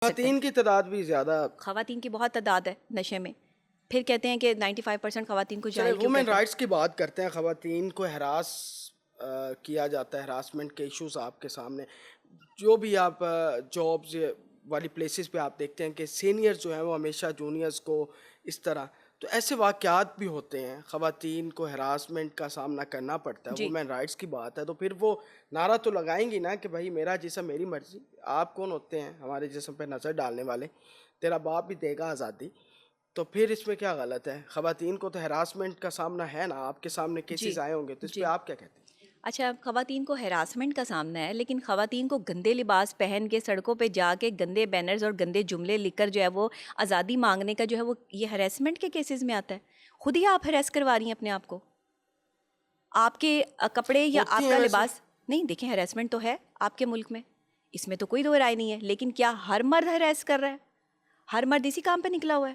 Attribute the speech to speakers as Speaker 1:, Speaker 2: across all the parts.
Speaker 1: خواتین کی تعداد بھی زیادہ،
Speaker 2: خواتین کی بہت تعداد ہے نشے میں، پھر کہتے ہیں کہ 95% خواتین کو جاہل کیوں
Speaker 1: وومن
Speaker 2: کہتے ہیں؟
Speaker 1: رائٹس کی بات کرتے ہیں. خواتین کو ہراس کیا جاتا ہے، ہراسمنٹ کے ایشوز آپ کے سامنے، جو بھی آپ جابز والی پلیسز پہ آپ دیکھتے ہیں کہ سینئر جو ہیں وہ ہمیشہ جونیئرز کو اس طرح، تو ایسے واقعات بھی ہوتے ہیں، خواتین کو ہراسمنٹ کا سامنا کرنا پڑتا ہے.
Speaker 2: جی
Speaker 1: وومن رائٹس کی بات ہے تو پھر وہ نعرہ تو لگائیں گی نا کہ بھائی میرا جسم میری مرضی. آپ کون ہوتے ہیں ہمارے جسم پہ نظر ڈالنے والے؟ تیرا باپ بھی دے گا آزادی. تو پھر اس میں کیا غلط ہے؟ خواتین کو تو ہراسمنٹ کا سامنا ہے نا، آپ کے سامنے
Speaker 2: جی
Speaker 1: کیسز آئے ہوں گے، تو اس پہ
Speaker 2: جی.
Speaker 1: آپ کیا کہتے ہیں؟
Speaker 2: اچھا، خواتین کو ہراسمنٹ کا سامنا ہے، لیکن خواتین کو گندے لباس پہن کے سڑکوں پہ جا کے گندے بینرز اور گندے جملے لکھ کر جو ہے وہ آزادی مانگنے کا جو ہے وہ یہ ہراسمنٹ کے کیسز میں آتا ہے. خود ہی آپ ہراس کروا رہی ہیں اپنے آپ کو. آپ کے کپڑے یا
Speaker 1: ہوتی
Speaker 2: آپ
Speaker 1: ہیں
Speaker 2: کا
Speaker 1: ویسے.
Speaker 2: لباس نہیں دیکھیں، ہراسمنٹ تو ہے آپ کے ملک میں، اس میں تو کوئی دو رائے نہیں ہے. لیکن کیا ہر مرد ہراس کر رہا ہے؟ ہر مرد اسی کام پہ نکلا ہوا ہے.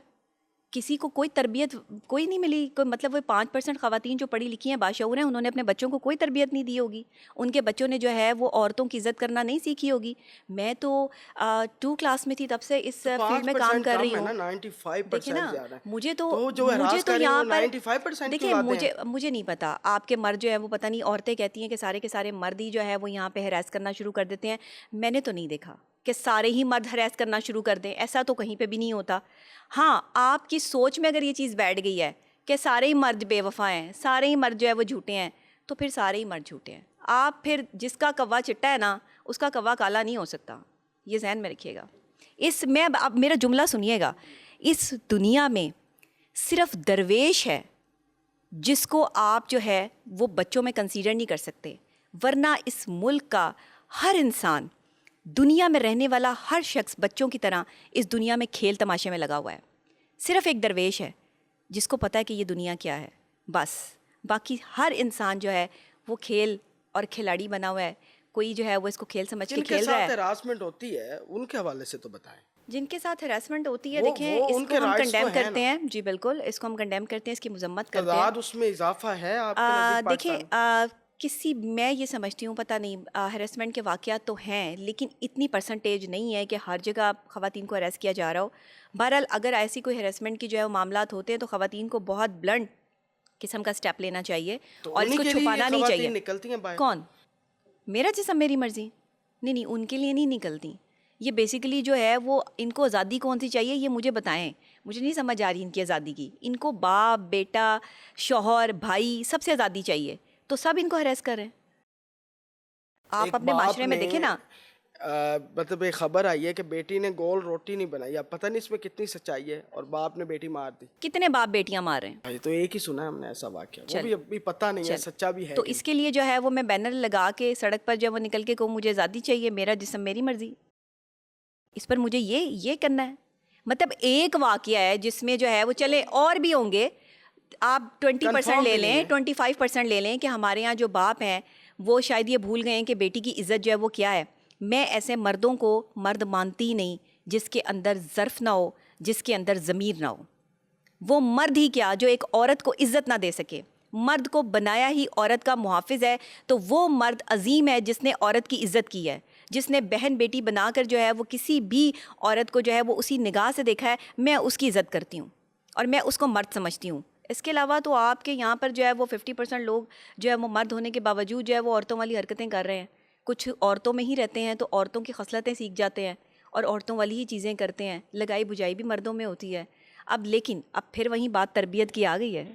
Speaker 2: کسی کو کوئی تربیت کوئی نہیں ملی، کوئی مطلب وہ 5% خواتین جو پڑھی لکھی ہیں باشعور ہیں، انہوں نے اپنے بچوں کو کوئی تربیت نہیں دی ہوگی. ان کے بچوں نے جو ہے وہ عورتوں کی عزت کرنا نہیں سیکھی ہوگی. میں تو 2 کلاس میں تھی تب سے اس
Speaker 1: تو
Speaker 2: فیلڈ میں کام
Speaker 1: 5%
Speaker 2: کر رہی
Speaker 1: کم ہے
Speaker 2: ہوں.
Speaker 1: نا،
Speaker 2: دیکھیں
Speaker 1: 95%
Speaker 2: نا،
Speaker 1: زیادہ ہے.
Speaker 2: مجھے
Speaker 1: تو جو ہراس
Speaker 2: تو
Speaker 1: کر رہی ہیں وہ
Speaker 2: یہاں پر
Speaker 1: 95% کیوں
Speaker 2: دیکھیں،
Speaker 1: لاتے ہیں؟
Speaker 2: مجھے نہیں پتا آپ کے مرد جو ہے وہ پتہ نہیں، عورتیں کہتی ہیں کہ سارے کے سارے مرد ہی جو ہے وہ یہاں پہ ہراس کرنا شروع کر دیتے ہیں. میں نے تو نہیں دیکھا کہ سارے ہی مرد ہراس کرنا شروع کر دیں، ایسا تو کہیں پہ بھی نہیں ہوتا. ہاں، آپ کی سوچ میں اگر یہ چیز بیٹھ گئی ہے کہ سارے ہی مرد بے وفا ہیں، سارے ہی مرد جو ہے وہ جھوٹے ہیں، تو پھر سارے ہی مرد جھوٹے ہیں. آپ پھر جس کا کوا چٹا ہے نا، اس کا کوا کالا نہیں ہو سکتا، یہ ذہن میں رکھیے گا. اب میرا جملہ سنیے گا. اس دنیا میں صرف درویش ہے جس کو آپ جو ہے وہ بچوں میں کنسیڈر نہیں کر سکتے، ورنہ اس ملک کا ہر انسان، دنیا میں رہنے والا ہر شخص بچوں کی طرح اس دنیا میں کھیل تماشے میں لگا ہوا ہے. صرف ایک درویش ہے جس کو پتہ ہے کہ یہ دنیا کیا ہے، بس. باقی ہر انسان جو ہے وہ کھیل اور کھلاڑی بنا ہوا ہے. کوئی جو ہے وہ اس کو کھیل سمجھ کے
Speaker 1: جن کے
Speaker 2: کھیل رہا
Speaker 1: ساتھ
Speaker 2: ہے.
Speaker 1: ہراسمنٹ ہوتی ہے ان کے حوالے سے تو بتائیں.
Speaker 2: جن کے ساتھ ہراسمنٹ ہوتی ہے،
Speaker 1: وہ
Speaker 2: دیکھیں اس
Speaker 1: ان
Speaker 2: کو
Speaker 1: کے
Speaker 2: ہم
Speaker 1: رائٹس تو
Speaker 2: کنڈیم
Speaker 1: ہیں
Speaker 2: کرتے
Speaker 1: نا.
Speaker 2: ہیں. جی بالکل، اس کو ہم کنڈیم کرتے ہیں، اس کی مذمت کرتے ہیں.
Speaker 1: تعداد اس میں اضافہ ہے آپ کے نزدیک
Speaker 2: دیکھیں،
Speaker 1: پاکستان میں؟
Speaker 2: میں یہ سمجھتی ہوں، پتہ نہیں، ہراسمنٹ کے واقعات تو ہیں لیکن اتنی پرسنٹیج نہیں ہے کہ ہر جگہ خواتین کو ہراس کیا جا رہا ہو. بہرحال اگر ایسی کوئی ہراسمنٹ کی جو ہے وہ معاملات ہوتے ہیں تو خواتین کو بہت بلنٹ قسم کا سٹیپ لینا چاہیے
Speaker 1: تو
Speaker 2: اور اس
Speaker 1: انہی
Speaker 2: کو
Speaker 1: کے لیے یہ
Speaker 2: چھپانا نہیں چاہیے.
Speaker 1: خواتین نکلتی ہیں باہر.
Speaker 2: کون؟ میرا جسم میری مرضی؟ نہیں، ان کے لیے نہیں نکلتی. یہ بیسیکلی جو ہے وہ ان کو آزادی کون سی چاہیے یہ مجھے بتائیں. مجھے نہیں سمجھ آ رہی ان کی آزادی کی. ان کو باپ، بیٹا، شوہر، بھائی سب سے آزادی چاہیے، تو سب ان کو ہراس کر رہے ہیں. آپ
Speaker 1: ایک
Speaker 2: اپنے
Speaker 1: باپ
Speaker 2: معاشرے میں
Speaker 1: نے
Speaker 2: دیکھیں نا.
Speaker 1: مطلب ایک خبر آئی ہے کہ بیٹی نے گول روٹی نہیں بنائی. اب پتہ نہیں اس میں کتنی سچائی ہے، اور باپ نے بیٹی مار دی.
Speaker 2: کتنے باپ بیٹیاں مار رہے ہیں؟
Speaker 1: بھائی تو ایک ہی سنا ہے ہم نے ایسا واقعہ، وہ
Speaker 2: چل
Speaker 1: بھی ابھی پتہ نہیں ہے
Speaker 2: چل
Speaker 1: سچا بھی ہے
Speaker 2: تو
Speaker 1: کہ
Speaker 2: اس کے لیے جو ہے وہ میں بینر لگا کے سڑک پر جو وہ نکل کے کہوں مجھے آزادی چاہیے، میرا جسم میری مرضی، اس پر مجھے یہ کرنا ہے. مطلب ایک واقعہ ہے جس میں جو ہے وہ چلے اور بھی ہوں گے، آپ 20%
Speaker 1: کنفرم
Speaker 2: لے
Speaker 1: بھی نہیں
Speaker 2: لیں،
Speaker 1: ہے.
Speaker 2: 25% لے لیں کہ ہمارے یہاں جو باپ ہیں وہ شاید یہ بھول گئے ہیں کہ بیٹی کی عزت جو ہے وہ کیا ہے. میں ایسے مردوں کو مرد مانتی ہی نہیں جس کے اندر ظرف نہ ہو، جس کے اندر ضمیر نہ ہو. وہ مرد ہی کیا جو ایک عورت کو عزت نہ دے سکے. مرد کو بنایا ہی عورت کا محافظ ہے، تو وہ مرد عظیم ہے جس نے عورت کی عزت کی ہے، جس نے بہن بیٹی بنا کر جو ہے وہ کسی بھی عورت کو جو ہے وہ اسی نگاہ سے دیکھا ہے. میں اس کی عزت کرتی ہوں اور میں اس کو مرد سمجھتی ہوں. اس کے علاوہ تو آپ کے یہاں پر جو ہے وہ 50% لوگ جو ہے وہ مرد ہونے کے باوجود جو ہے وہ عورتوں والی حرکتیں کر رہے ہیں. کچھ عورتوں میں ہی رہتے ہیں تو عورتوں کی خصلتیں سیکھ جاتے ہیں اور عورتوں والی ہی چیزیں کرتے ہیں. لگائی بجائی بھی مردوں میں ہوتی ہے. اب لیکن اب پھر وہیں بات تربیت کی آ گئی ہے.